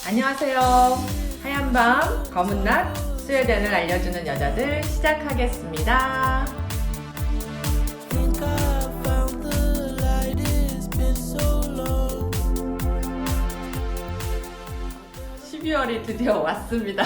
안녕하세요. 하얀 밤, 검은 낮, 스웨덴을 알려주는 여자들 시작하겠습니다. Think I found the light, it's been so long. 12월이 드디어 왔습니다.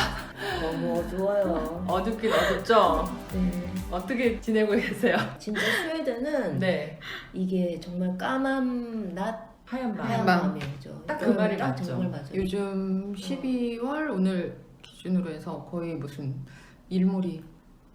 너무 어두워요. 어둡긴 어둡죠? 네. 어떻게 지내고 계세요? 진짜 스웨덴은 네, 이게 정말 까만 낮 하얀 밤. 하얀 밤. 밤이죠. 딱 그 말이 딱 맞죠. 정말 맞아요. 요즘 12월 오늘 기준으로 해서 거의 무슨 일몰이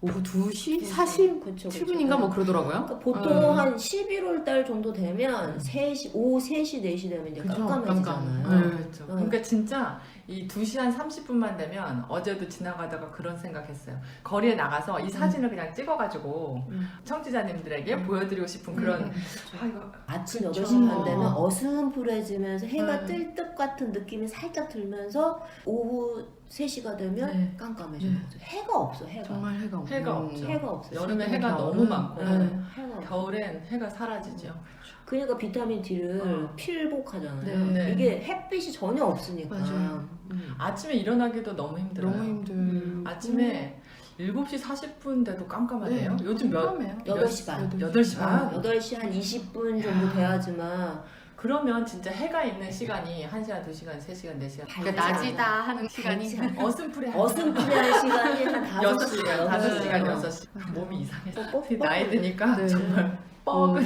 오후 2시 47분인가 뭐 그러더라고요. 그러니까 보통 한 11월 달 정도 되면 3시, 오후 3시, 4시 되면 이제 그쵸, 깜깜해지잖아요. 깜깜. 그렇죠. 그러니까 진짜 이 2시 한 30분만 되면 어제도 지나가다가 그런 생각했어요. 거리에 나가서 이 사진을 그냥 찍어가지고 청취자님들에게 보여드리고 싶은 그런 아, 이거 아침 그쵸. 8시 반 되면 어. 어슴푸레지면서 해가 네. 뜰 듯 같은 느낌이 살짝 들면서 오후 3시가 되면 네. 깜깜해지는 네. 거죠. 해가 없어, 해가. 정말 해가 없고 해가 없죠. 해가 없어요. 여름에 최근에 해가 겨울은, 너무 많고 네. 해가 없어. 겨울엔 해가 사라지죠. 그러니까 비타민 D를 어. 필복하잖아요. 네. 네. 이게 햇빛이 전혀 없으니까. 맞아요. 아침에 일어나기도 너무 힘들어요. 너무 힘들. 아침에 7시 40분 돼도 깜깜하네요. 네, 요즘 몇? 깜깜해요. 8시 반. 8시 반? 8시 한 20분 정도 돼야지만 그러면 진짜 해가 있는 시간이 1시간, 2시간, 3시간, 4시간 그러니까 낮이다 하는 시간이 시간이 어슴푸레 어슴푸레한 시간이 한 6시간, 5시간, 네. 6시간 몸이 이상해서 뻑뻑 나이 드니까 네. 정말 뻐근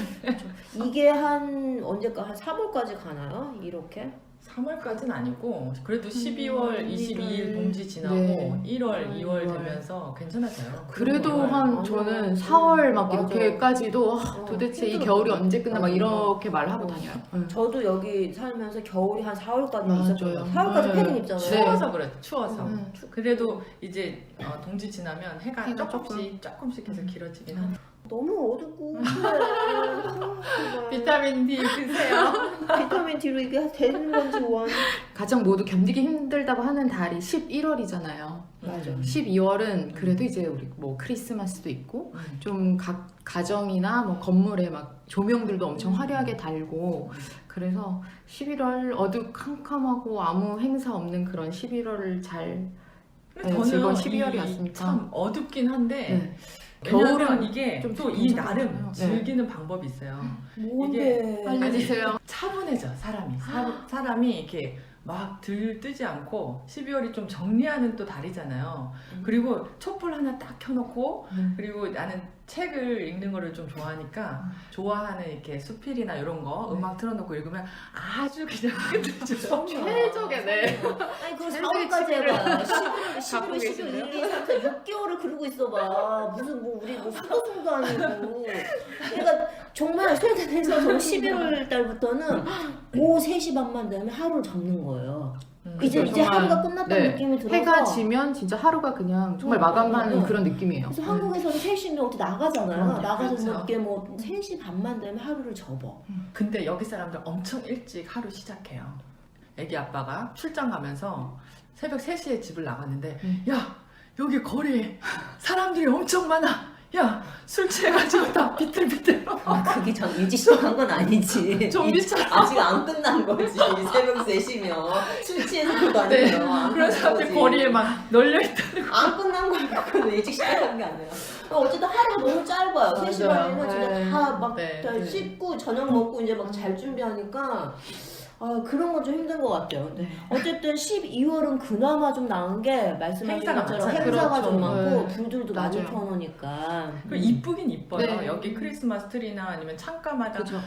이게 한 언제까 한 3월까지 가나요? 이렇게? 3월까지는 아니고 그래도 12월 22일 동지 지나고 네. 1월, 2월 2월. 되면서 괜찮았어요. 그래도 그런 한 맞아요. 저는 4월 막 맞아. 이렇게까지도 도대체 이 힘들었어요. 겨울이 언제 끝나 막 어. 이렇게 말하고 다녀요. 저도 여기 살면서 겨울이 한 4월까지 맞아요. 있었어요. 4월까지 네. 패딩 입잖아요. 네. 추워서 그래, 추워서. 그래도 이제 동지 지나면 해가 해가 조금씩 계속 길어지긴 하네. 너무 어둡고 그래. 비타민 D 드세요. 비타민 D로 이게 되는 건지 원. 가장 모두 견디기 힘들다고 하는 달이 11월이잖아요. 맞아. 12월은 그래도 이제 우리 뭐 크리스마스도 있고 좀 각 가정이나 뭐 건물에 막 조명들도 엄청 화려하게 달고 그래서 11월 어두컴컴하고 아무 행사 없는 그런 11월을 잘 근데 네, 즐거운 이 12월이었습니까? 참 어둡긴 한데 네. 겨울은 겨울은 이게 좀 또 이 나름 괜찮잖아요. 즐기는 방법이 있어요. 뭔데? 알려주세요. 차분해져 사람이 사람이 이렇게 막 들뜨지 않고 12월이 좀 정리하는 또 달이잖아요. 그리고 촛불 하나 딱 켜놓고 그리고 나는 책을 읽는 거를 좀 좋아하니까 좋아하는 이렇게 수필이나 이런 거 음악 틀어놓고 읽으면 아주 그냥 끝내줘. 최적의 네. 아니 그럼 최적의 4월까지 해봐. 11월, 갖고 11월, 12월, 계시네요. 1, 2, 3, 4, 6개월을 그러고 있어봐. 무슨 뭐 우리 뭐 수도승도 아니고. 그러니까 정말 스웨덴에서 저 11월 달부터는 오후 3시 반만 되면 하루를 적는 거예요. 이제 그렇죠. 정말, 하루가 끝났다는 네. 느낌이 들어서. 해가 지면 진짜 하루가 그냥 정말 마감하는 네. 그런 느낌이에요. 그래서 한국에서는 3시인데 어디 나가잖아요. 나가서 그렇죠. 뭐 이렇게 뭐 3시 반만 되면 하루를 접어. 근데 여기 사람들 엄청 일찍 하루 시작해요. 애기 아빠가 출장 가면서 새벽 3시에 집을 나갔는데 야 여기 거리에 사람들이 엄청 많아. 야 술 취해가지고 다 비틀비틀. 아, 그게 참 일찍 시작한 건 아니지. 좀 미쳤어. 아직 안 끝난 거지. 새벽 3시면 술 취해서 그거 네. 아니에요. 안 그런 끝난 사람들 거지. 거리에 막 널려 있다는 거. 안 끝난 거야. 그건 일찍 시작한 게 아니라. 어쨌든 하루가 너무 짧아요. 3시 맞아요. 반이면 진짜 네. 다막 네. 씻고 저녁 먹고 이제 막 잘 준비하니까 아, 그런 건 좀 힘든 것 같아요. 네. 어쨌든 12월은 그나마 좀 나은 게 말씀하신 행사가 것처럼 많잖아요. 행사가 그렇죠. 좀 많고 네. 불들도 많이 맞아요. 켜놓으니까. 그리고 이쁘긴 이뻐요. 네. 여기 크리스마스 트리나 아니면 창가마다 그렇죠.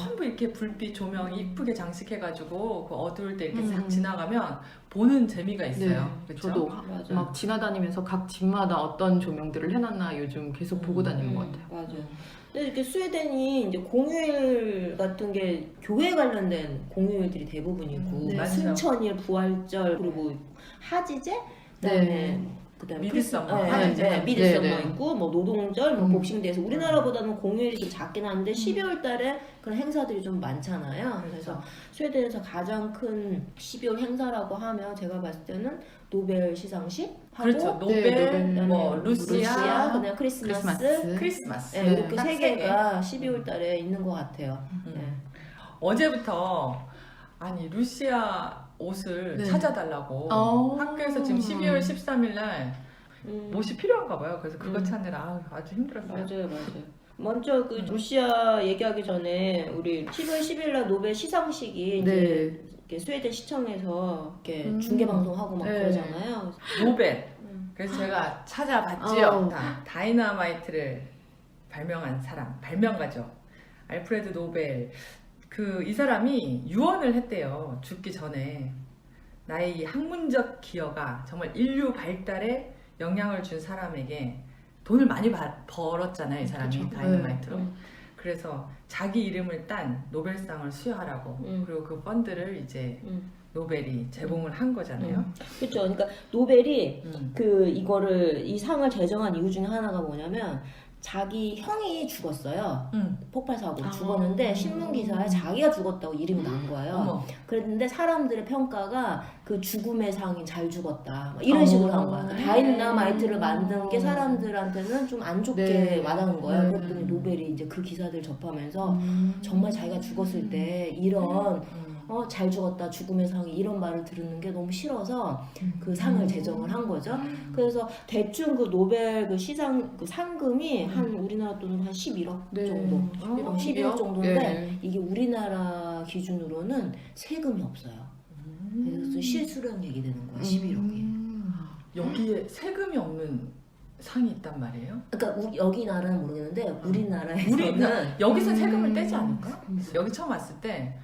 전부 이렇게 불빛 조명 이쁘게 장식해가지고 그 어두울 때 이렇게 싹 음. 지나가면 보는 재미가 있어요. 네. 그렇죠? 저도 맞아. 막 지나다니면서 각 집마다 어떤 조명들을 해놨나 요즘 계속 보고 다니는 것 같아요. 맞아요. 근데 이렇게 스웨덴이 이제 공휴일 같은 게 교회 관련된 공휴일들이 대부분이고 네. 맞아요. 승천일, 부활절 그리고 하지제 그다음에 네. 그다음에 미드서머, 하지제, 하지제. 미드서머 네, 네. 있고 뭐 노동절, 뭐 음. 복싱데이에서 우리나라보다는 공휴일이 좀 작긴 한데 12월달에 그런 행사들이 좀 많잖아요. 그래서 스웨덴에서 가장 큰 12월 행사라고 하면 제가 봤을 때는 노벨 시상식 하고 그렇죠. 노벨, 노벨, 뭐 그다음에 루시아, 그다음에 크리스마스, 크리스마스. 네, 네. 이렇게 딱 세 세 개. 개가 12월 달에 있는 것 같아요. 음. 네. 어제부터 아니 루시아 옷을 네. 찾아달라고 학교에서 지금 12월 13일 날 옷이 필요한가 봐요. 그래서 그거 찾느라 아주 힘들었어요. 맞아요. 먼저 그 루시아 얘기하기 전에 우리 10월 10일 날 노벨 시상식이 네. 이제 이렇게 스웨덴 시청에서 이렇게 중계 방송하고 막 네. 그러잖아요. 노벨. 그래서 제가 찾아봤지요. 아우. 다이너마이트를 발명한 사람, 발명가죠. 알프레드 노벨. 이 사람이 유언을 했대요. 죽기 전에. 나의 이 학문적 기여가 정말 인류 발달에 영향을 준 사람에게 돈을 많이 벌었잖아요. 이 사람이 그쵸. 다이너마이트로. 그래서 자기 이름을 딴 노벨상을 수여하라고. 그리고 그 펀드를 이제 노벨이 제공을 한 거잖아요. 그렇죠. 그러니까 노벨이 음. 이 상을 제정한 이유 중에 하나가 뭐냐면 자기 형이 죽었어요. 폭발 사고로 죽었는데 신문 기사에 자기가 죽었다고 이름이 난 거예요. 어머. 그랬는데 사람들의 평가가 그 죽음의 상이 잘 죽었다 막 이런 식으로 한 거야. 다이너마이트를 만든 게 사람들한테는 좀 안 좋게 네. 와닿은 거예요. 네. 그랬더니 노벨이 이제 그 기사들 접하면서 정말 자기가 죽었을 때 이런 잘 죽었다 죽음의 상이 이런 말을 들은 게 너무 싫어서 그 상을 제정을 한 거죠. 그래서 대충 그 노벨 그 시상 그 상금이 한 우리나라 돈으로 한 11억 네. 정도, 11억 정도인데 네. 이게 우리나라 기준으로는 세금이 없어요. 그래서 실수령 얘기 되는 거야, 11억이. 여기에 세금이 없는 상이 있단 말이에요? 그러니까 여기 나라는 모르겠는데 우리나라에서는 여기서 세금을 떼지 않을까? 여기 처음 왔을 때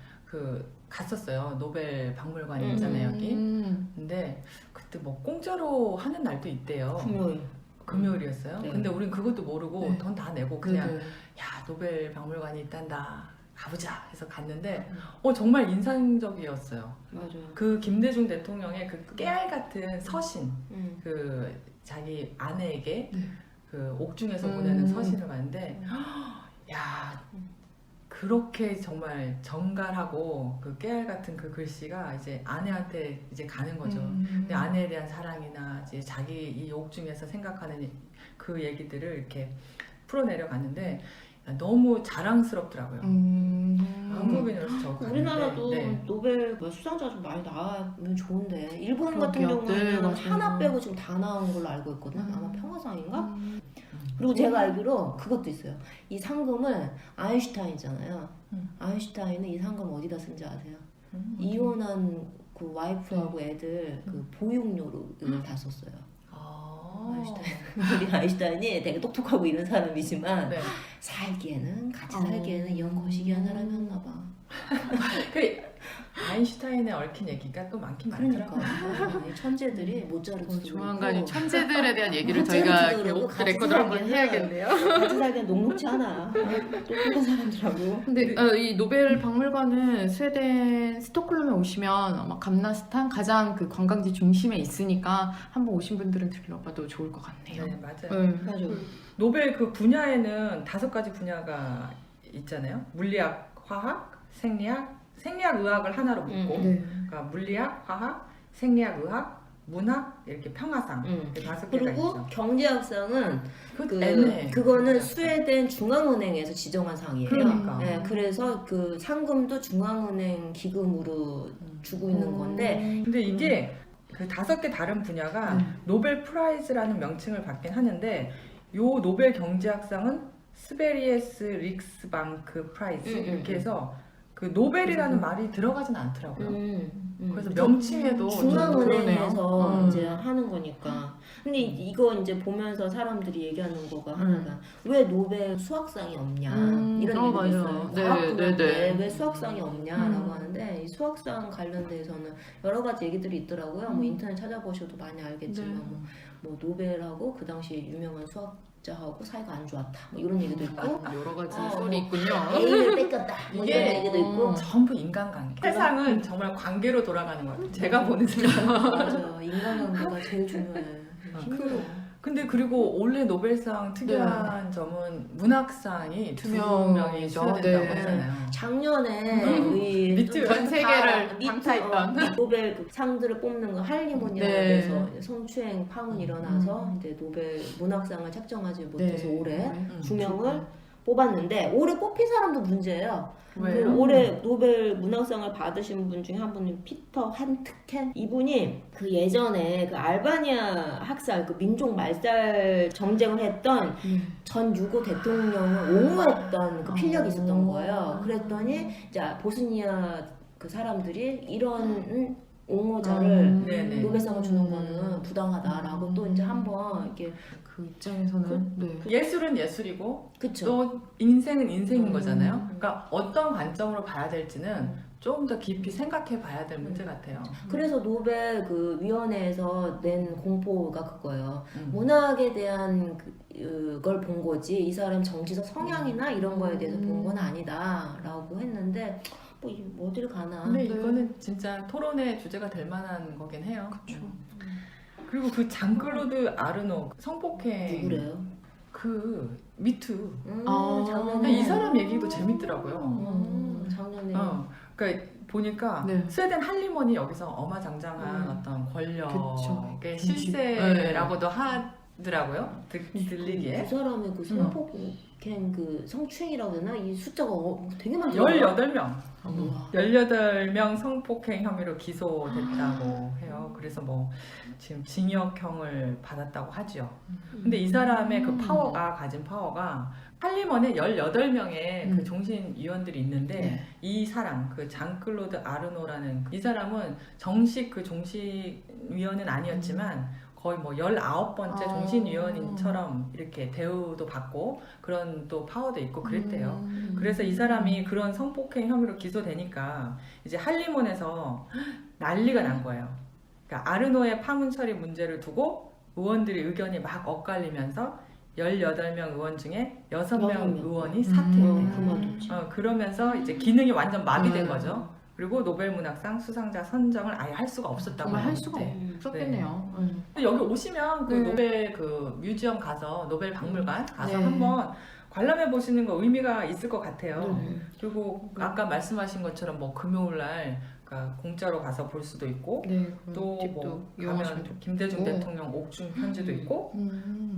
갔었어요. 노벨 박물관이 있잖아요, 여기. 근데 그때 뭐 공짜로 하는 날도 있대요. 금요일이었어요. 네. 근데 우린 그것도 모르고 네. 돈 다 내고 그냥 네. 야, 노벨 박물관이 있단다. 가보자 해서 갔는데 정말 인상적이었어요. 맞아요. 그 김대중 대통령의 그 깨알 같은 서신, 음. 자기 아내에게 네. 그 옥중에서 보내는 서신을 봤는데 야, 그렇게 정말 정갈하고 그 깨알 같은 그 글씨가 이제 아내한테 이제 가는 거죠. 근데 아내에 대한 사랑이나 이제 자기 이 옥중에서 생각하는 그 얘기들을 이렇게 풀어내려 갔는데 너무 자랑스럽더라고요. 한국인으로서 저 갔는데, 우리나라도 네. 노벨 수상자 좀 많이 나오면 좋은데 일본 같은 그러게요. 경우에는 네, 맞아요. 하나 빼고 지금 다 나온 걸로 알고 있거든요. 아마 평화상인가? 그리고 제가 알기로 그것도 있어요. 이 상금을 아인슈타인이잖아요. 아인슈타인은 이 상금 어디다 쓴지 아세요? 이혼한 그 와이프하고 애들 그 보육료로 이걸 다 썼어요. 우리 아인슈타인이 되게 똑똑하고 이런 사람이지만 네. 살기에는 같이 살기에는 이런 거시기한 사람이었나 봐. 그 아인슈타인에 얽힌 얘기가 또 많긴 그러니까 많더라고요. 이 천재들이 모차르트 조만간 이 천재들에 대한 얘기를 모차르트 저희가 들어도 이렇게 같이 레코드를 한번 살기에는- 해야겠네요. 같이 살기엔 녹록지 않아. 똑똑한 사람들하고. 근데 이 노벨 박물관은 스웨덴 스톡홀름에 오시면 아마 감나스탄 가장 그 관광지 중심에 있으니까 한번 오신 분들은 들러봐도 좋을 것 같네요. 네, 맞아요. 맞아. 노벨 그 분야에는 5가지 분야가 있잖아요. 물리학, 화학, 생리학의학을 하나로 묶고 그러니까 물리학, 화학, 생리학의학, 문학 이렇게 평화상 이렇게 5개가 그리고 있죠. 경제학상은 애매해. 그거는 스웨덴 중앙은행에서 지정한 상이에요. 그러니까. 네, 그래서 그 상금도 중앙은행 기금으로 주고 있는 건데 근데 이게 그 5개 다른 분야가 노벨 프라이즈라는 명칭을 받긴 하는데 요 노벨 경제학상은 스베리에스 릭스방크 프라이즈 이렇게 해서 그 노벨이라는 말이 들어가진 않더라고요. 그래서 명칭에도 좀 중앙은행에서 그러네요. 이제 하는 거니까. 근데 이거 이제 보면서 사람들이 얘기하는 거가 하나가 왜 노벨 수학상이 없냐 이런 얘기도 맞아요. 있어요. 네, 과학분야인데 네, 네. 왜 수학상이 없냐라고 하는데 이 수학상 관련돼서는 여러 가지 얘기들이 있더라고요. 뭐 인터넷 찾아보셔도 많이 알겠지만 뭐 노벨하고 그 당시 유명한 수학자하고 사이가 안 좋았다 뭐 이런 얘기도 있고 여러 가지 뭐 소리 있군요. A를 뺏겼다 뭐 이런 이게 얘기도 있고 전부 인간관계. 세상은 정말 관계로 돌아가는 것 같아요. 제가 보는 세상. 맞아요. 인간관계가 제일 중요해. 힘들어. 근데 그리고 올해 노벨상 특이한 점은 문학상이 두 명이 투명이죠. 수여된다고 네. 하잖아요. 작년에 우리 미투. 전 세계를 미투, 강타했던. 노벨 그 상들을 뽑는 거 할리모니라고 네. 해서 성추행 파문이 일어나서 이제 노벨 문학상을 책정하지 못해서 올해 두 명을 뽑았는데 올해 뽑힌 사람도 문제예요. 왜요? 그 올해 노벨 문학상을 받으신 분 중에 한 분이 피터 한트켄, 이분이 그 예전에 그 알바니아 학살, 그 민족 말살 정쟁을 했던 전 유고 대통령을 옹호했던 그 필력이 있었던 거예요. 그랬더니 이제 보스니아 그 사람들이 이런 옹호자를 네네. 노벨상을 주는 거는 부당하다라고 또 이제 한번 이렇게 그 입장에서는 네. 예술은 예술이고 그쵸. 또 인생은 인생인 거잖아요. 그러니까 어떤 관점으로 봐야 될지는 좀 더 깊이 생각해 봐야 될 문제 같아요. 그래서 노벨 그 위원회에서 낸 공포가 그거예요. 문학에 대한 그걸 본 거지 이 사람 정치적 성향이나 이런 거에 대해서 본 건 아니다라고 했는데 뭐 어딜 가나. 근데 이거는 진짜 토론의 주제가 될 만한 거긴 해요. 그렇죠. 그리고 그 장클로드 아르노 성폭행 누구래요? 그 미투 작년에 이 사람 얘기도 재밌더라고요. 작년에 그러니까 보니까 네. 스웨덴 할리먼이 여기서 어마장장한 어떤 권력의 그쵸. 실세라고도 하더라고요. 들리기에. 그 사람의 그 성폭행 그 성추행이라고 되나 이 숫자가 되게 많죠. 18명. 우와. 18명 성폭행 혐의로 기소됐다고 해요. 그래서 뭐 지금 징역형을 받았다고 하죠. 근데 이 사람의 그 파워가 가진 파워가 할리먼에 18명의 그 종신위원들이 있는데 네. 이 사람 그 장클로드 아르노라는 이 사람은 정식 그 종신위원은 아니었지만 거의 뭐 19번째 종신위원인처럼 이렇게 대우도 받고 그런 또 파워도 있고 그랬대요. 그래서 이 사람이 그런 성폭행 혐의로 기소되니까 이제 할리몬에서 난리가 난 거예요. 그러니까 아르노의 파문 처리 문제를 두고 의원들의 의견이 막 엇갈리면서 18명 의원 중에 6명 의원이 사퇴했대요. 그만뒀지. 그러면서 이제 기능이 완전 마비된 거죠. 그리고 노벨 문학상 수상자 선정을 아예 할 수가 없었다고 정말 할 수가 하는데 없었겠네요. 근데 여기 오시면 그 네. 노벨 그 뮤지엄 가서 노벨 박물관 가서 네. 한번 관람해 보시는 거 의미가 있을 것 같아요. 네. 그리고 아까 말씀하신 것처럼 뭐 금요일 날 그러니까 공짜로 가서 볼 수도 있고 네, 또 팁도 뭐 이용하시면 가면 돼요. 김대중 네. 대통령 옥중 편지도 있고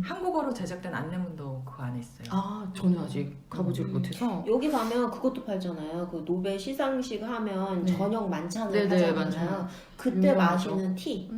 한국어로 제작된 안내문도 그 안에 있어요. 아, 저는 아직 가보질 못해서. 여기 가면 그것도 팔잖아요. 그 노벨 시상식 하면 네. 저녁 만찬을 네네, 하잖아요. 맞아요. 그때 유명하죠. 마시는 티.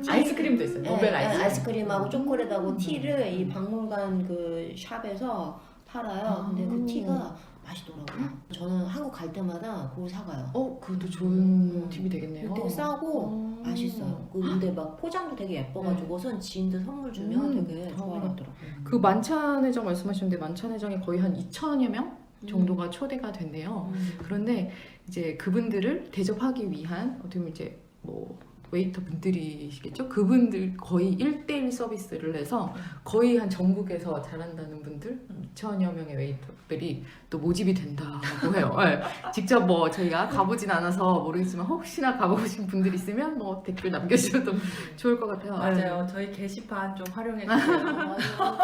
아이스크림도 있어요. 노벨 아이스크림. 아이스크림하고 초콜릿하고 티를 이 박물관 그 샵에서 팔아요. 근데 그 티가 맛있더라고요. 저는 한국 갈 때마다 그걸 사가요. 그것도 좋은 팁이 되겠네요. 되게 싸고 맛있어요. 근데 막 포장도 되게 예뻐가지고선 지인들 선물 주면 되게 좋아하더라고요. 그 만찬회장 말씀하셨는데 만찬회장이 거의 한 2천여 명 정도가 초대가 됐네요. 그런데 이제 그분들을 대접하기 위한 어떻게 보면 이제 뭐 웨이터 분들이시겠죠? 그분들 거의 1대1 서비스를 해서 거의 한 전국에서 잘한다는 분들 2천여 명의 웨이터들이 또 모집이 된다고 해요. 네. 직접 뭐 저희가 가보진 않아서 모르겠지만 혹시나 가보신 분들 있으면 뭐 댓글 남겨주셔도 좋을 것 같아요. 맞아요. 저희 게시판 좀 활용해 주세요.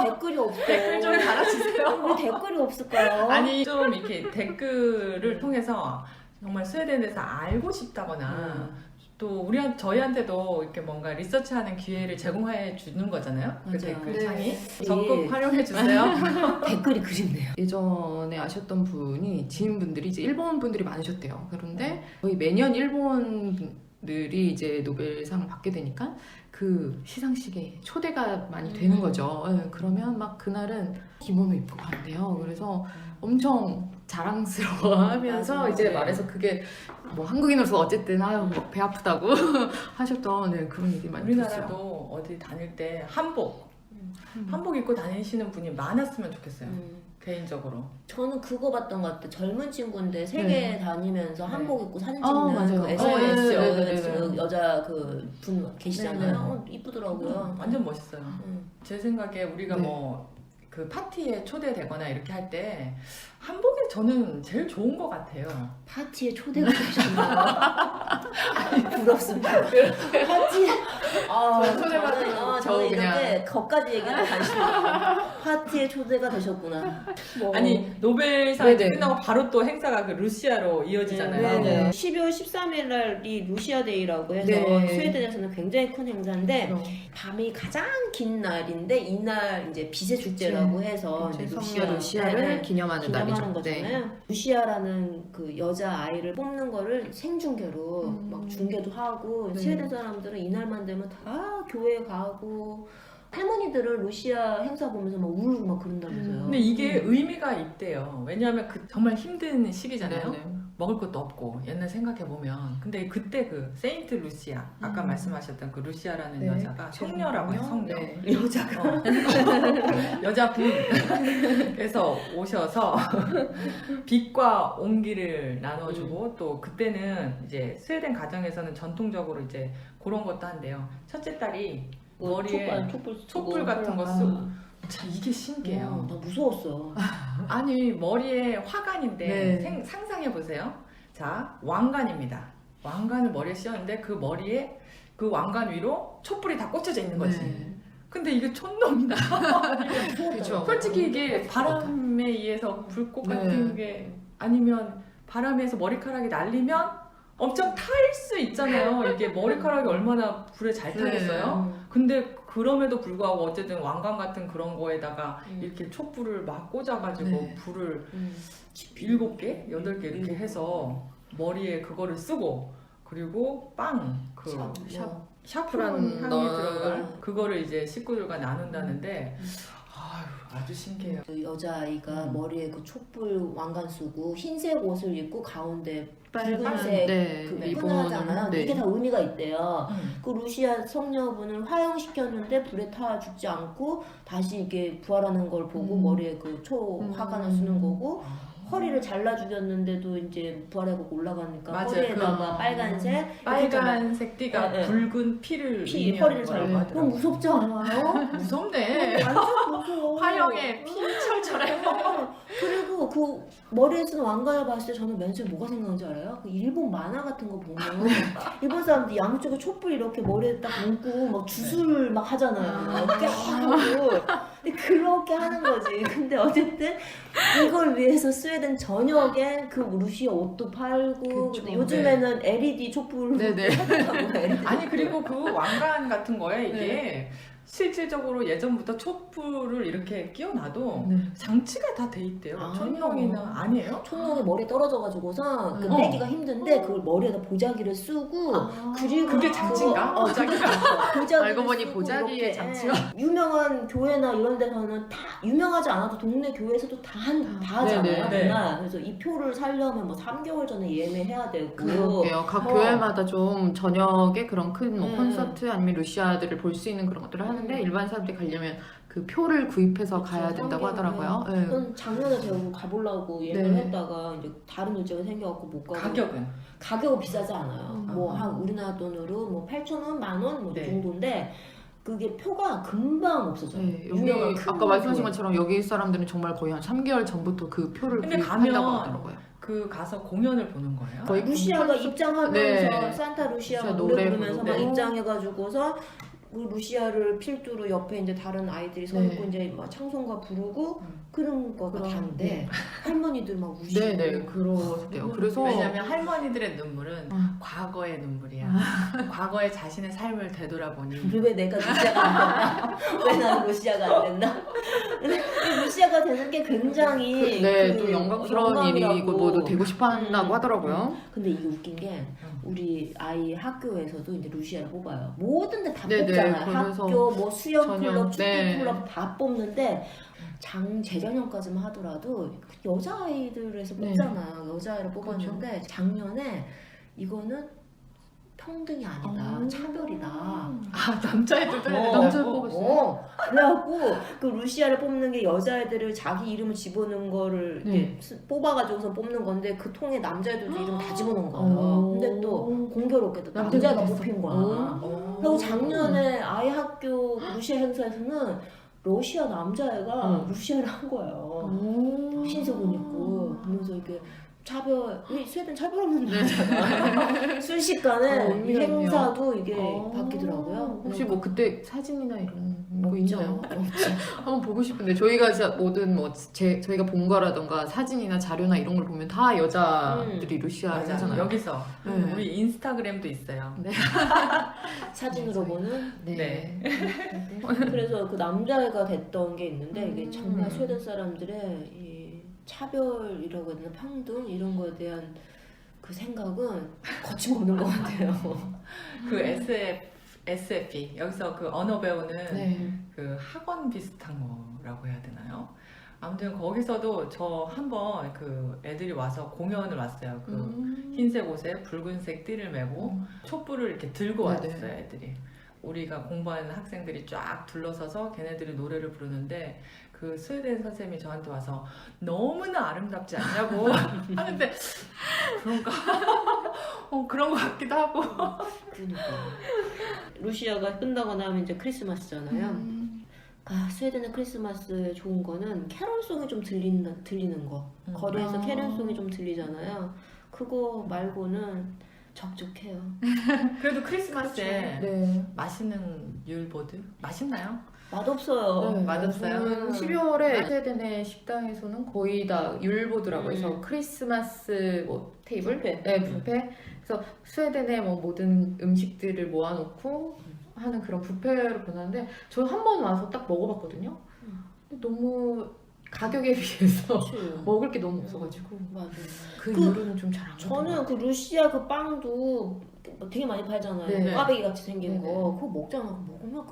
댓글이 없어. 댓글 좀 달아주세요. 왜 댓글이 없을까요? 아니 좀 이렇게 댓글을 통해서 정말 스웨덴에서 알고 싶다거나 또 저희한테도 이렇게 뭔가 리서치하는 기회를 제공해 주는 거잖아요. 그 맞아요. 댓글창이 네. 적극 활용해 주세요. 댓글이 그립네요. 예전에 아셨던 분이 지인분들이 이제 일본 분들이 많으셨대요. 그런데 거의 매년 일본 분들이 이제 노벨상을 받게 되니까 그 시상식에 초대가 많이 되는 거죠. 네, 그러면 막 그날은 기모노 입고 간대요. 그래서 엄청 자랑스러워하면서 맞아요. 이제 네. 말해서 그게 뭐 한국인으로서 어쨌든 아유 뭐 배 아프다고 하셨던 네, 그런 얘기 많이 들었어요. 우리나라도 어디 다닐 때 한복 입고 다니시는 분이 많았으면 좋겠어요. 개인적으로. 저는 그거 봤던 것 같아요. 젊은 친구인데 세계 네. 다니면서 한복 입고 사진 아, 찍는 맞아요. 그 SNS 네. 그 여자 그 분 계시잖아요. 네. 이쁘더라고요. 완전 멋있어요. 제 생각에 우리가 네. 뭐 그 파티에 초대되거나 이렇게 할 때 한복이 저는 제일 좋은 것 같아요. 파티에 초대가 되셨나요? 부럽습니다. 파티에 저 초대받은 저는 그냥- 이렇게 거까지 얘기하는 관심이 없어요. 파티에 초대가 되셨구나. 뭐. 아니 노벨상 네네. 끝나고 바로 또 행사가 그 루시아로 이어지잖아요. 네. 12월 13일 날이 루시아 데이라고 해서 네. 스웨덴에서는 굉장히 큰 행사인데 그럼. 밤이 가장 긴 날인데 이날 이제 빛의 축제라고 해서 이제 루시아를 네, 기념하는 날이죠. 기념하는 거잖아요. 루시아라는 그 여자 아이를 뽑는 거를 생중계로 막 중계도 하고 네. 스웨덴 사람들은 이날만 되면 다 교회 가고 할머니들은 루시아 행사 보면서 막 울고 막 그런다면서요. 근데 이게 의미가 있대요. 왜냐하면 그 정말 힘든 시기잖아요. 네, 네. 먹을 것도 없고 옛날 생각해 보면 근데 그때 그 세인트 루시아 아까 말씀하셨던 그 루시아라는 네. 여자가 성녀라고 해요. 성녀. 네. 여자가 여자분께서 오셔서 빛과 온기를 나눠주고 또 그때는 이제 스웨덴 가정에서는 전통적으로 이제 그런 것도 한대요. 첫째 딸이 뭐 머리에 촛불 같은 거 쓰고 참 이게 신기해요. 나 무서웠어. 아니 머리에 화관인데 네. 상상해 보세요. 자 왕관입니다. 왕관을 머리에 씌웠는데 그 머리에 그 왕관 위로 촛불이 다 꽂혀져 있는 거지. 네. 근데 이게 촌놈이다. 그렇죠. 솔직히 이게 바람에 의해서 불꽃 같은 게 아니면 바람에서 머리카락이 날리면 엄청 탈 수 있잖아요. 이게 머리카락이 얼마나 불에 잘 타겠어요. 근데 그럼에도 불구하고 어쨌든 왕관 같은 그런 거에다가 이렇게 촛불을 막 꽂아가지고 네. 불을 7개, 8개 이렇게 해서 머리에 그거를 쓰고 그리고 그 샤프란 향이 들어간 그거를 이제 식구들과 나눈다는데 아주 신기해요. 그 여자아이가 머리에 그 촛불 왕관 쓰고 흰색 옷을 입고 가운데 붉은색 네. 그 리본. 하잖아요. 네. 이게 다 의미가 있대요. 그 루시아 성녀분을 화형시켰는데 불에 타 죽지 않고 다시 이게 부활하는 걸 보고 머리에 그 화관을 쓰는 거고 허리를 잘라 죽였는데도 이제 부활하고 올라가니까 맞아요. 허리에다가 빨간색 빨간색 띠가 네, 네. 붉은 피를 피 의미하는 허리를 거라고 잘라. 하더라고요. 너무 무섭지 않아요? 무섭네. 완전 무서워. 화형에 피 철철해. 그리고 그 머리에 쓰는 왕관을 봤을 때 저는 맨 처음에 뭐가 생각나는지 알아요? 그 일본 만화 같은 거 보면 일본 사람들이 양쪽에 촛불 이렇게 머리에 딱 얹고 막 주술 막 하잖아요. 이렇게 하고 근데 그렇게 하는 거지. 근데 어쨌든 이걸 위해서 스웨덴 전역에 그 루시아 옷도 팔고 그쵸. 근데 요즘에는 LED 촛불 네네. 아니 그리고 그 왕관 같은 거에 이게 실질적으로 예전부터 촛불을 이렇게 끼워놔도 네. 장치가 다 돼 있대요. 아니요. 천명이나 아니에요? 촛농이 머리에 떨어져가지고서 그 어. 빼기가 힘든데 그걸 머리에다 보자기를 쓰고 그리고 그게 장치인가? 그거- 보자기를 알고 보니 쓰고 보자기의 이렇게 장치가. 유명한 교회나 이런 데서는 다 유명하지 않아도 동네 교회에서도 다 하잖아요. 네네. 네. 그날. 그래서 이 표를 사려면 뭐 3개월 전에 예매해야 되고 그러게요. 각 어. 교회마다 좀 저녁에 그런 큰 뭐 음. 콘서트 아니면 루시아들을 볼 수 있는 그런 것들을 하는데 일반 사람들이 가려면 그 표를 구입해서 가야 된다고 하더라고요. 네. 전 작년에 제가 가보려고 예매를 네. 했다가 이제 다른 일정이 생겨갖고 못 가고 가격은? 가격은 비싸지 않아요. 음. 뭐 한 우리나라 돈으로 뭐 8,000원, 10,000원 뭐이 네. 정도인데 그게 표가 금방 없어져요. 네, 여기 유명한 큰 아까 말씀하신 교회. 것처럼 여기 사람들은 정말 거의 한 3개월 전부터 그 표를 근데 구입한다고 가면 하더라고요. 그 가서 공연을 보는 거예요? 거의 루시아가 입장하면서 네. 산타 루시아가 루시아 노래 노래 부르면서 막 부르고. 입장해가지고서 그 루시아를 필두로 옆에 이제 다른 아이들이 서 네. 있고 이제 막 창송가 부르고 그런 거가 그럼, 다인데 네. 할머니들 막 우시고 네네 그러대요. 그래서 왜냐면 할머니들의 눈물은 음. 과거의 눈물이야. 과거의 자신의 삶을 되돌아보니 왜 내가 루시아가 안 됐나? 왜 나는 루시아가 안 됐나? 근데 이 루시아가 되는 게 굉장히 네, 그 좀 영광스러운 영광이라고. 일이고 뭐도 되고 싶어한다고 하더라고요. 근데 이게 웃긴 게 우리 아이 학교에서도 이제 루시아를 뽑아요. 모든 데 다 네네, 뽑잖아요. 그래서 학교 뭐 수영 전혀, 클럽, 축구 네. 클럽 다 뽑는데 재작년까지만 하더라도 여자 아이들에서 네. 뽑잖아요. 여자 아이를 뽑았는데 작년에 이거는 평등이 아니다, 차별이다. 아 남자애들도 남자애 뽑았어요? 그래갖고 그 루시아를 뽑는 게 여자애들을 자기 이름을 집어넣은 거를 네. 이렇게 뽑아가지고서 뽑는 건데 그 통에 남자애들도 이름 다 집어넣은 거예요. 오. 근데 또 공교롭게도 남자애가 남자가 됐어. 뽑힌 거야. 오. 그리고 작년에 아이 학교 루시아 행사에서는 러시아 남자애가 루시아를 한 거예요. 흰색 옷 입고 그러면서 이렇게 차별, 스웨덴 차별 없는 나라잖아. 순식간에 이 의미가 행사도 이게 어. 바뀌더라고요. 혹시 뭐 그때 사진이나 이런 거 없죠. 있나요? 한번 보고 싶은데 저희가 모든 저희가 본 거라던가 사진이나 자료나 이런 걸 보면 다 여자들이 루시아 맞아. 하잖아요. 여기서 네. 우리 인스타그램도 있어요. 네. 사진으로 보는. 네. 그래서 그 남자애가 됐던 게 있는데 이게 정말 음. 스웨덴 사람들의 이 차별이라고 해야 되나 평등 이런 거에 대한 그 생각은 거침없는 것 같아요. 그 SFE 여기서 그 언어 배우는 네. 그 학원 비슷한 거라고 해야 되나요? 아무튼 거기서도 저 한번 그 애들이 와서 공연을 왔어요. 그 흰색 옷에 붉은색 띠를 메고 촛불을 이렇게 들고 네네. 왔어요, 애들이. 우리가 공부하는 학생들이 쫙 둘러서서 걔네들이 노래를 부르는데 그 스웨덴 선생님이 저한테 와서 너무나 아름답지 않냐고 하는데 그런가? 그런 것 같기도 하고. 그러니까 루시아가 끝나고 나면 이제 크리스마스잖아요. 스웨덴의 크리스마스에 좋은 거는 캐럴송이 좀 들리는 거. 거리에서 아. 캐럴송이 좀 들리잖아요. 그거 말고는 적적해요. 그래도 크리스마스에 네. 맛있는 율보드? 맛있나요? 맛없어요. 네, 맞았어요? 저는 12월에 스웨덴의 식당에서는 거의 다 율보드라고 해서 크리스마스 뭐 테이블? 뷔페. 네, 뷔페. 그래서 스웨덴의 뭐 모든 음식들을 모아놓고 하는 그런 뷔페로 변하는데 저 한 번 와서 딱 먹어봤거든요. 근데 너무 가격에 비해서 그치. 먹을 게 너무 없어가지고 맞아요. 그 그- 이후로는 좀 잘 안 저는 그 루시아 그 빵도 되게 많이 팔잖아요. 네. 꽈배기 같이 생긴 네, 거. 그거 먹잖아. 그거 먹으면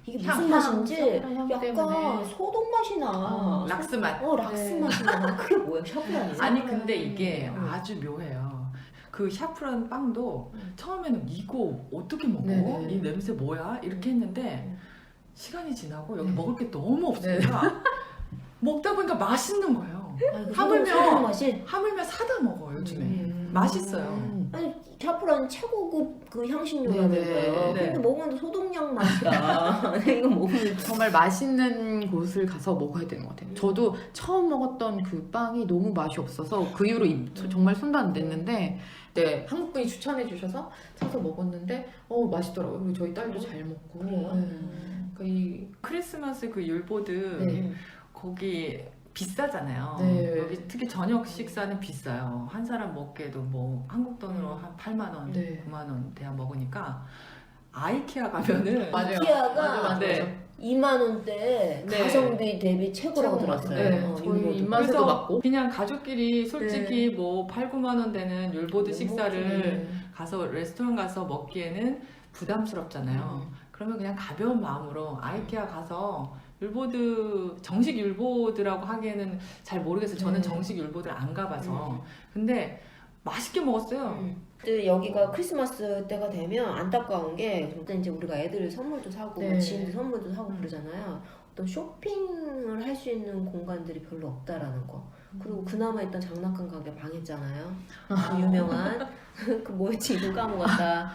이게 무슨 향, 맛인지 샤프란 향 약간 때문에. 소독 맛이 나. 락스 맛. 락스 네. 맛이 나. 그게 뭐야? 샤프란이야? 아니 근데 이게 음. 아주 묘해요. 그 샤프란 빵도 처음에는 이거 어떻게 먹어? 네네. 이 냄새 뭐야? 이렇게 했는데 시간이 지나고 여기 네. 먹을 게 너무 없으니까 먹다 보니까 맛있는 거예요. 아니, 그 하물며- 소독 맛이. 하물며 사다 먹어 요즘에. 음. 맛있어요. 아니 샤프란 최고급 그 향신료라면서요. 네네. 근데 네. 먹으면 소독약 맛이야. 이거 먹으면 정말 맛있는 곳을 가서 먹어야 되는 것 같아요. 저도 처음 먹었던 그 빵이 너무 맛이 없어서 그 이후로 정말 손도 안 댔는데 네, 한국 분이 추천해 주셔서 사서 먹었는데 맛있더라고요. 그리고 저희 딸도 잘 먹고. 그래요? 네. 그러니까 이 크리스마스 그 율보드 네. 거기 비싸잖아요. 네. 여기 특히 저녁 식사는 비싸요. 한 사람 먹기에도 뭐 한국 돈으로 한 8만 원, 네. 9만 원 돼야 먹으니까 아이케아 가면은 맞아요. 이케아가 맞아요. 네. 2만 원대 네. 가성비 대비 최고라고 최고 들었어요. 네, 저희 율보드. 입맛에도 그래서 맞고. 그냥 가족끼리 솔직히 뭐 8, 9만 원 되는 율보드 식사를 네. 가서 레스토랑 가서 먹기에는 부담스럽잖아요. 그러면 그냥 가벼운 마음으로 아이케아 가서 율보드 정식 율보드라고 하기에는 잘 모르겠어요. 저는 네. 정식 율보드를 안 가봐서. 근데 맛있게 먹었어요. 근데 여기가 크리스마스 때가 되면 안타까운 게 그때 이제 우리가 애들 선물도 사고 네. 지인들 선물도 사고 그러잖아요. 어떤 쇼핑을 할 수 있는 공간들이 별로 없다라는 거. 그리고 그나마 있던 장난감 가게 망했잖아요. 그 유명한 그 뭐였지 이름 까먹었다.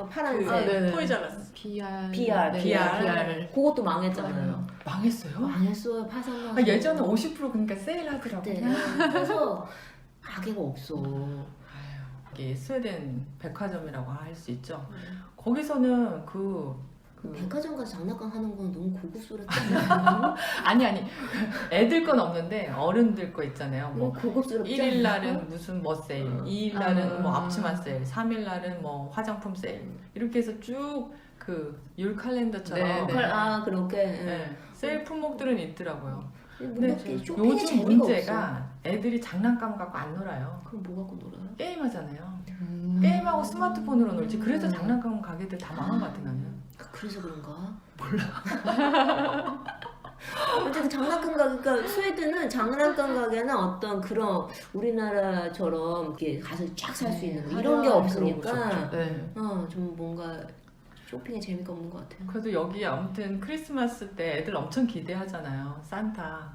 파란색. 아, 네네. 토이자라스. BR. BR. 네, BR. 그것도 망했잖아요. 망했어요? 망했어요. 파산나서. 아, 예전에 50% 그러니까 세일하더라고요. 때 그래서 가게가 없어. 이게 스웨덴 백화점이라고 할 수 있죠. 거기서는 백화점 가서 장난감 하는 건 너무 고급스럽잖아요. 아니 애들 건 없는데 어른들 거 있잖아요. 뭐 고급스럽지 1일 않아요? 날은 무슨 뭐 세일, 2일 날은 뭐 아. 앞치마 세일, 3일 날은 뭐 화장품 세일 이렇게 해서 쭉 그 율 칼렌더처럼 네, 네. 그렇게. 네, 세일 품목들은 있더라고요. 근데 근데 쇼핑에 요즘 재미가 문제가 없어. 애들이 장난감 갖고 안 놀아요. 그럼 뭐 갖고 놀아요? 게임하잖아요. 음. 게임하고 스마트폰으로 놀지. 그래서 장난감 가게들 다 망한 것 같아 나는. 그래서 그런가? 몰라. 어쨌든 장난감 가게, 그러니까 스웨덴은 장난감 가게는 어떤 그런 우리나라처럼 이렇게 가서 쫙 살 수 있는 거 이런 게 화려한 없으니까 그런 거 네. 좀 뭔가 쇼핑에 재미가 없는 것 같아요. 그래도 여기 아무튼 크리스마스 때 애들 엄청 기대하잖아요. 산타.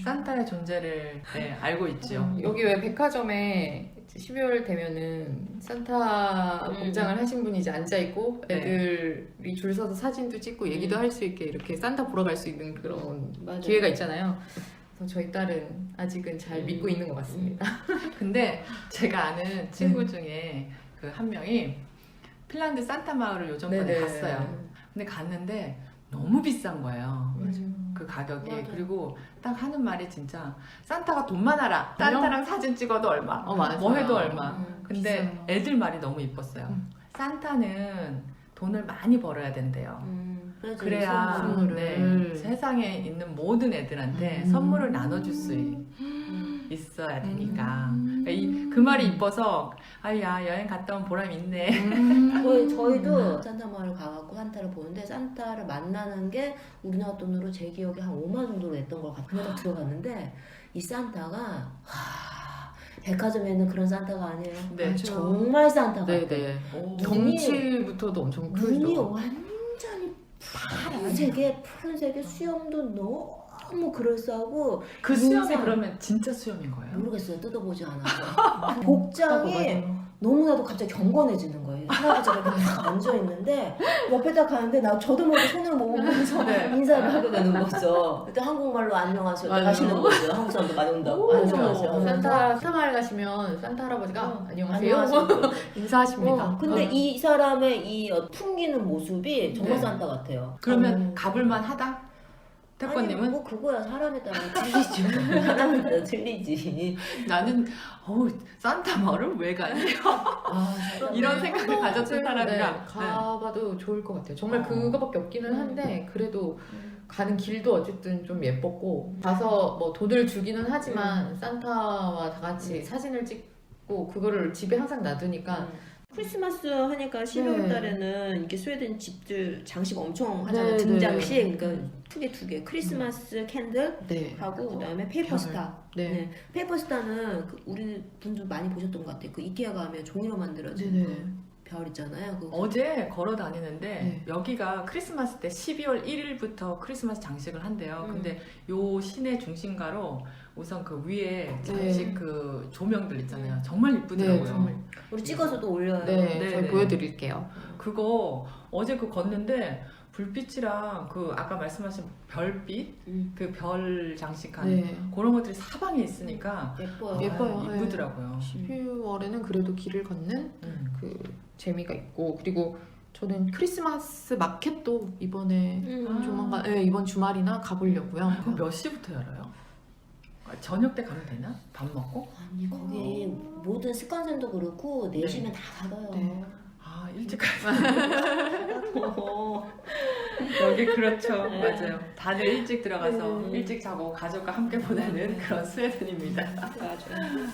산타의 존재를 네, 알고 있죠. 여기 왜 백화점에 이제 12월 되면은 산타 공장을 하신 분이 이제 앉아 있고 네. 애들이 줄 서서 사진도 찍고 얘기도 할 수 있게 이렇게 산타 보러 갈 수 있는 그런 맞아요. 기회가 있잖아요. 그래서 저희 딸은 아직은 잘 믿고 있는 것 같습니다. 근데 제가 아는 친구 중에 그 한 명이 핀란드 산타 마을을 요즘번에 네네. 갔어요. 근데 갔는데 너무 비싼 거예요. 맞아요. 그 가격이. 맞아요. 그리고 딱 하는 말이 진짜 산타가 돈 많아라. 산타랑 사진 찍어도 얼마. 맞아요. 뭐 해도 얼마. 근데 비싸요. 애들 말이 너무 이뻤어요. 산타는 돈을 많이 벌어야 된대요. 그래서 그래야 선물을. 네, 세상에 있는 모든 애들한테 선물을 나눠줄 수 있어야 되니까. 그 말이 이뻐서 아야 여행 갔다 온 보람 있네. 저희도 산타 마을 가갖고 산타를 보는데 산타를 만나는 게 우리나라 돈으로 제 기억에 한 5만 원 정도 냈던 걸 같은 데다 들어갔는데 이 산타가 백화점에는 그런 산타가 아니에요. 네. 정말 산타 같아요. 네네. 오. 덩치부터도 엄청 눈이 크죠. 완전히 푸른색에 수염도 너무 그럴싸하고 그 수염이 인상. 그러면 진짜 수염인 거예요? 모르겠어요. 뜯어보지 않아서 복장이 너무나도 갑자기 경건해지는 거예요. 할아버지가 이렇게 딱 앉아있는데 옆에다 가는데 저도 모르게 손을 모으면서 네. 인사를 하게 되는 거죠. 그때 한국말로 안녕하세요 맞아요. 하시는 거죠. 한국 사람도 많이 온다고. 오, 안녕하세요. 하면서. 산타 마을 가시면 산타 할아버지가 안녕하세요. 안녕하세요. 인사하십니다. 근데 이 사람의 이 풍기는 모습이 정말 네. 산타 같아요. 그러면 가볼만 하다? 태권님은? 아니, 뭐 그거야 사람에 따라 틀리죠. 사람에 따라 틀리지. 나는 산타 마을을 왜 가냐 이런 생각을 가졌던 사람이라 가봐도 좋을 것 같아요. 정말 그거밖에 없기는 한데 그래도 가는 길도 어쨌든 좀 예뻤고 가서 뭐 돈을 주기는 하지만 산타와 다 같이 사진을 찍고 그거를 집에 항상 놔두니까 크리스마스 하니까 12월 네. 달에는 이렇게 스웨덴 집들 장식 엄청 하잖아요. 네, 등장식. 네. 그러니까 크게 두 개. 크리스마스 캔들 네. 하고 그다음에 페이퍼 스타. 네. 네. 페이퍼 스타는 우리 분들 많이 보셨던 것 같아요. 그 이케아 가면 종이로 만들어진 네네. 그 별 있잖아요. 그거. 어제 걸어 다니는데 네. 여기가 크리스마스 때 12월 1일부터 크리스마스 장식을 한대요. 근데 요 시내 중심가로 우선 그 위에 장식 그 조명들 있잖아요. 정말 이쁘더라고요. 네, 정말. 우리 찍어서도 올려요. 네, 네, 저희 네. 보여드릴게요. 그거 어제 그 걷는데 불빛이랑 그 아까 말씀하신 별빛 그 별 장식한 네. 그런 것들이 사방에 있으니까 예뻐요. 예뻐요. 네. 이쁘더라고요. 12월에는 그래도 길을 걷는 그 재미가 있고 그리고 저는 크리스마스 마켓도 이번에 조만간 이번 주말이나 가보려고요. 그럼 몇 시부터 열어요? 저녁 때 가면 되나? 밥 먹고? 아니 거기 모든 습관생도 그렇고 4시면 다 닫아요. 네. 아 일찍 가서 여기 그렇죠. 네. 맞아요. 다들 일찍 들어가서 일찍 자고 가족과 함께 보내는 그런 스웨덴입니다. 맞아요.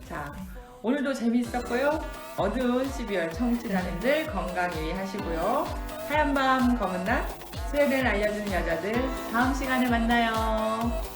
자, 오늘도 재미있었고요. 어두운 12월 청취자님들 건강 유의하시고요. 하얀 밤 검은 낮 스웨덴 알려주는 여자들 다음 시간에 만나요.